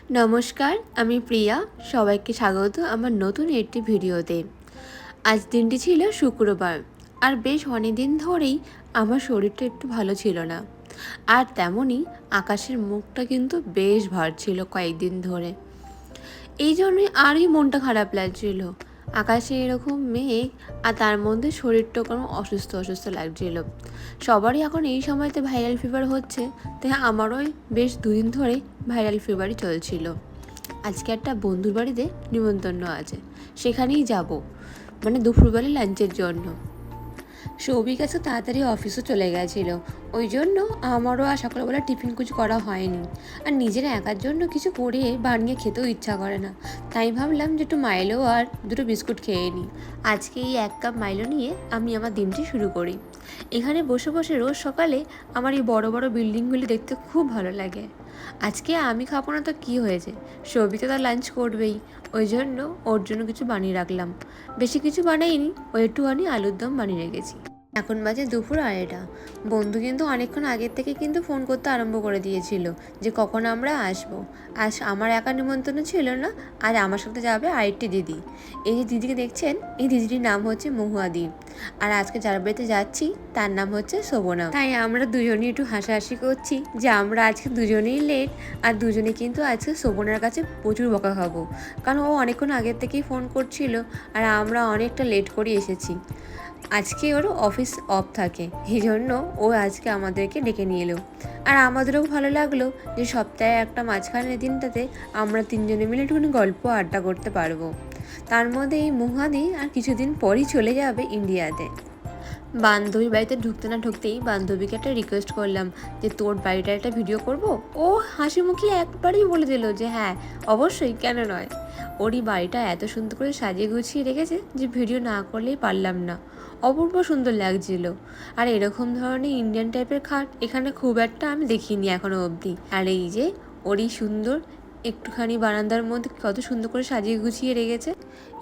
নমস্কার, আমি প্রিয়া। সবাইকে স্বাগত আমার নতুন একটি ভিডিওতে। আজ দিনটি ছিল শুক্রবার, আর বেশ অনেকদিন ধরেই আমার শরীরটা একটু ভালো ছিল না। আর তেমনই আকাশের মুখটা কিন্তু বেশ ভার ছিল কয়েকদিন ধরে। এই জন্যই আরই মনটা খারাপ লাগছিল। আকাশে এরকম মেঘ, আর তার মধ্যে শরীরটা কোনো অসুস্থ অসুস্থ লাগছিল। সবারই এখন এই সময়তে ভাইরাল ফিভার হচ্ছে, তাই আমারও বেশ দুদিন ধরে ভাইরাল ফিভারই চলছিল। আজকে একটা বন্ধুর বাড়িতে নিমন্ত্রণ আছে, সেখানেই যাব, মানে দুপুরবেলা লাঞ্চের জন্য। সৌভিক আজকে তাড়াতাড়ি অফিসও চলে গেছিলো, ওই জন্য আমারও আর সকালবেলা টিফিন কিছু করা হয়নি। আর নিজের একার জন্য কিছু করে বানিয়ে খেতেও ইচ্ছা করে না, তাই ভাবলাম যে একটু মাইলো আর দুটো বিস্কুট খেয়ে নিই। আজকে এই 1 কাপ মাইলো নিয়ে আমি আমার দিনটি শুরু করি। এখানে বসে বসে রোজ সকালে আমার এই বড় বড় বিল্ডিংগুলি দেখতে খুব ভালো লাগে। আজকে আমি খাবো না তো কী হয়েছে, সৌভিক তো তার লাঞ্চ করবেই, ওই জন্য ওর জন্য কিছু বানিয়ে রাখলাম। বেশি কিছু বানাইনি, ওই একটুখানি আলুর দম বানিয়ে রেখেছি। এখন বাজে দুপুর 2:30। বন্ধু কিন্তু অনেকক্ষণ আগের থেকে কিন্তু ফোন করতে আরম্ভ করে দিয়েছিল যে কখন আমরা আসবো। আজ আমার একা নিমন্ত্রণ ছিল না, আর আমার সাথে যাবে আরেকটি দিদি। এই যে দিদিকে দেখছেন, এই দিদিটির নাম হচ্ছে মহুয়াদি। আর আজকে যার বাড়িতে যাচ্ছি তার নাম হচ্ছে শোভনা। তাই আমরা দুজনেই একটু হাসাহাসি করছি যে আমরা আজকে দুজনেই লেট, আর দুজনে কিন্তু আজকে শোভনার কাছে প্রচুর বকা খাবো, কারণ ও অনেকক্ষণ আগের থেকেই ফোন করছিল আর আমরা অনেকটা লেট করে এসেছি। আজকে ওর অফিস অফ থাকে, এই জন্য ও আজকে আমাদেরকে ডেকে নিয়ে এলো। আর আমাদেরও ভালো লাগলো যে সপ্তাহে একটা মাঝখানের দিনটাতে আমরা তিনজনে মিলে একটুখানি গল্প আড্ডা করতে পারবো। তার মধ্যে এই মহাদি আর কিছুদিন পরই চলে যাবে ইন্ডিয়াতে। বান্ধবীর বাড়িতে ঢুকতে না ঢুকতেই বান্ধবীকে একটা রিকোয়েস্ট করলাম যে তোর বাড়িটা একটা ভিডিও করব। ও হাসি মুখে একবারই বলে দিল যে হ্যাঁ অবশ্যই, কেন নয়। ওরই বাড়িটা এত সুন্দর করে সাজিয়ে গুছিয়ে রেখেছে যে ভিডিও না করলেই পারলাম না, অপূর্ব সুন্দর লাগছিল। আর এরকম ধরনের ইন্ডিয়ান টাইপের খাট এখানে খুব একটা আমি দেখিনি এখনও অবধি। আর এই যে ওরই সুন্দর একটুখানি বারান্দার মধ্যে কত সুন্দর করে সাজিয়ে গুছিয়ে রেখেছে।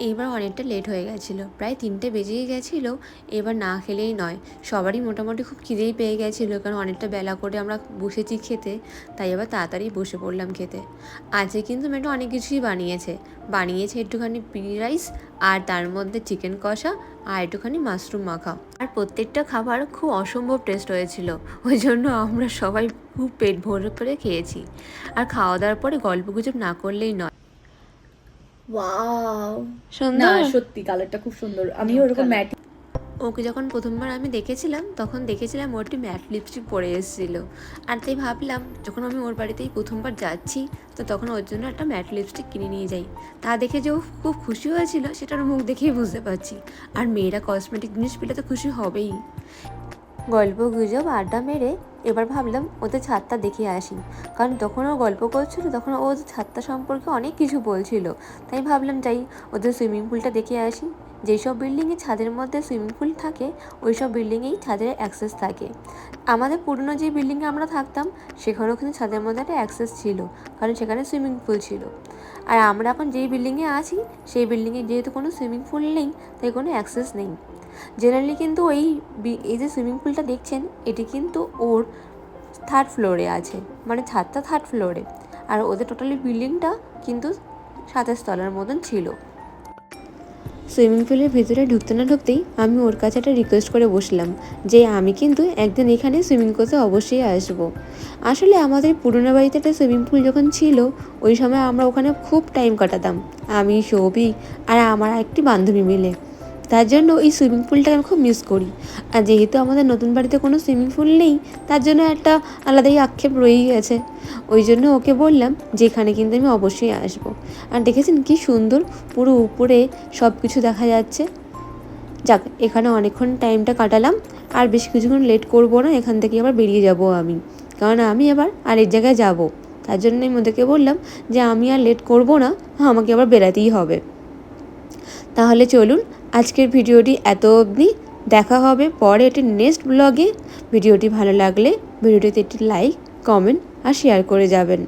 এইবার অনেকটা লেট হয়ে গেছিলো, প্রায় 3টে বেজেই গেছিলো। এবার না খেলেই নয়, সবারই মোটামুটি খুব খিদেই পেয়ে গেছিলো, কারণ অনেকটা বেলা করে আমরা বসেছি খেতে। তাই এবার তাড়াতাড়ি বসে পড়লাম খেতে। আজকে কিন্তু মেয়েটা অনেক কিছুই বানিয়েছে একটুখানি পিরি রাইস, আর তার মধ্যে চিকেন কষা, আর একটুখানি মাশরুম মাখা। আর প্রত্যেকটা খাবার খুব অসম্ভব টেস্ট হয়েছিল, ওই জন্য আমরা সবাই খুব পেট ভরে করে খেয়েছি। আর খাওয়া দাওয়ার পরে গল্পগুজব না করলেই নয়। ওয়াও, না সুন্দর। সত্যি কালারটা খুব সুন্দর। আমিও ওরকম ম্যাট ওকে যখন প্রথমবার আমি দেখেছিলাম তখন দেখেছিলাম ওর একটি ম্যাট লিপস্টিক পরে এসেছিলো। আর তাই ভাবলাম যখন আমি ওর বাড়িতেই প্রথমবার যাচ্ছি তো তখন ওর জন্য একটা ম্যাট লিপস্টিক কিনে নিয়ে যাই। তা দেখে যে ও খুব খুশি হয়েছিল সেটার মুখ দেখেই বুঝতে পারছি। আর মেয়েরা কসমেটিক জিনিস পেলে তো খুশি হবেই। গল্প গুজব আড্ডা মেরে এবার ভাবলাম ওদের ছাদটা দেখে আসি, কারণ তখন ও গল্প করছিল তখন ও ওদের ছাদটা সম্পর্কে অনেক কিছু বলছিল। তাই ভাবলাম যাই ওদের সুইমিং পুলটা দেখে আসি। যেই সব বিল্ডিংয়ে ছাদের মধ্যে সুইমিং পুল থাকে ওই সব বিল্ডিংয়েই ছাদের অ্যাক্সেস থাকে। আমাদের পুরনো যে বিল্ডিংয়ে আমরা থাকতাম সেখানেও কিন্তু ছাদের মধ্যে একটা অ্যাক্সেস ছিল, কারণ সেখানে সুইমিং পুল ছিল। আর আমরা এখন যেই বিল্ডিংয়ে আছি সেই বিল্ডিংয়ে যেহেতু কোনো সুইমিং পুল নেই তাই কোনো অ্যাক্সেস নেই। জেনারেলি কিন্তু এই যে সুইমিং পুলটা দেখছেন এটি কিন্তু ওর 3rd ফ্লোরে আছে, মানে ছাদটা 3rd ফ্লোরে। আর ওদের টোটালি বিল্ডিংটা কিন্তু 27 তলার মতন ছিল। সুইমিং পুলের ভিতরে ঢুকতে না ঢুকতেই আমি ওর কাছে একটা রিকোয়েস্ট করে বসলাম যে আমি কিন্তু একদিন এখানে সুইমিং করতে অবশ্যই আসবো। আসলে আমাদের পুরোনো বাড়িতে একটা সুইমিং পুল যখন ছিল ওই সময় আমরা ওখানে খুব টাইম কাটাতাম, আমি, সৌভিক আর আমার একটি বান্ধবী মিলে। তার জন্য এই সুইমিং পুলটাকে আমি খুব মিস করি। আর যেহেতু আমাদের নতুন বাড়িতে কোনো সুইমিং পুল নেই তার জন্য একটা আলাদাই আক্ষেপ রয়েই গেছে। ওই জন্য ওকে বললাম যে এখানে কিন্তু আমি অবশ্যই আসবো। আর দেখেছেন কি সুন্দর পুরো উপরে সব কিছু দেখা যাচ্ছে। যাক, এখানে অনেকক্ষণ টাইমটা কাটালাম, আর বেশ কিছুক্ষণ লেট করবো না, এখান থেকে আবার বেরিয়ে যাব আমি, কারণ আমি আবার আরেক জায়গায় যাব। তার জন্য আমি ওদেরকে বললাম যে আমি আর লেট করবো না, আমাকে আবার বেরাতেই হবে। তাহলে চলুন আজকের ভিডিওটি এত অবধি, দেখা হবে পরে একটি নেক্সট ব্লগে। ভিডিওটি ভালো লাগলে ভিডিওটিতে একটি লাইক, কমেন্ট আর শেয়ার করে যাবেন।